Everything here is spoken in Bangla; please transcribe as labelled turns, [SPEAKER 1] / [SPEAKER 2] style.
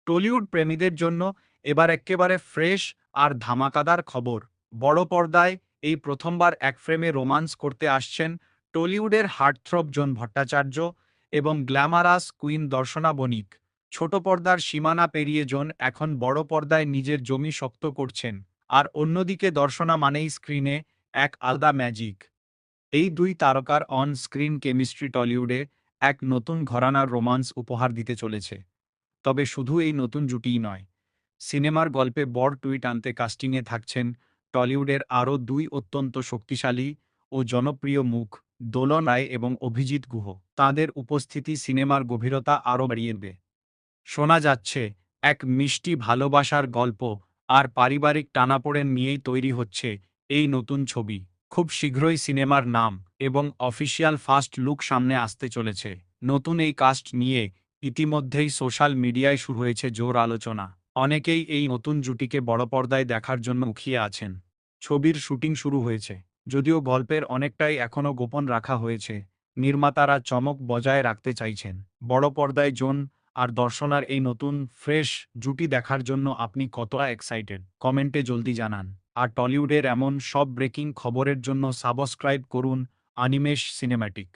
[SPEAKER 1] টলিউড প্রেমীদের জন্য এবার এক্কেবারে ফ্রেশ আর ধামাকাদার খবর। বড় পর্দায় এই প্রথমবার এক ফ্রেমে রোমান্স করতে আসছেন টলিউডের হার্টথ্রব জন ভট্টাচার্য এবং গ্ল্যামারাস কুইন দর্শনা বণিক। ছোট পর্দার সীমানা পেরিয়ে জন এখন বড় পর্দায় নিজের জমি শক্ত করছেন। আর অন্যদিকে দর্শনা মানেই স্ক্রিনে এক আলাদা ম্যাজিক। এই দুই তারকার অন স্ক্রিন কেমিস্ট্রি টলিউডে এক নতুন ঘরানার রোমান্স উপহার দিতে চলেছে। তবে শুধু এই নতুন জুটিই নয়, সিনেমার গল্পে বড় টুইট আনতে কাস্টিংয়ে থাকছেন টলিউডের আরও দুই অত্যন্ত শক্তিশালী ও জনপ্রিয় মুখ, দোলন রায় এবং অভিজিৎ গুহ। তাঁদের উপস্থিতি সিনেমার গভীরতা আরও বাড়িয়ে দেবে। শোনা যাচ্ছে এক মিষ্টি ভালোবাসার গল্প আর পারিবারিক টানাপোড়েন নিয়েই তৈরি হচ্ছে এই নতুন ছবি। খুব শীঘ্রই সিনেমার নাম এবং অফিসিয়াল ফার্স্ট লুক সামনে আসতে চলেছে। নতুন এই কাস্ট নিয়ে ইতিমধ্যেই সোশ্যাল মিডিয়ায় শুরু হয়েছে জোর আলোচনা। অনেকেই এই নতুন জুটিকে বড় পর্দায় দেখার জন্য মুখিয়ে আছেন। ছবির শুটিং শুরু হয়েছে, যদিও গল্পের অনেকটাই এখনও গোপন রাখা হয়েছে। নির্মাতারা চমক বজায় রাখতে চাইছেন। বড় পর্দায় জন আর দর্শনার এই নতুন ফ্রেশ জুটি দেখার জন্য আপনি কতটা এক্সাইটেড, কমেন্টে জলদি জানান। আর টলিউডের এমন সব ব্রেকিং খবরের জন্য সাবস্ক্রাইব করুন অনিমেষ সিনেম্যাটিক।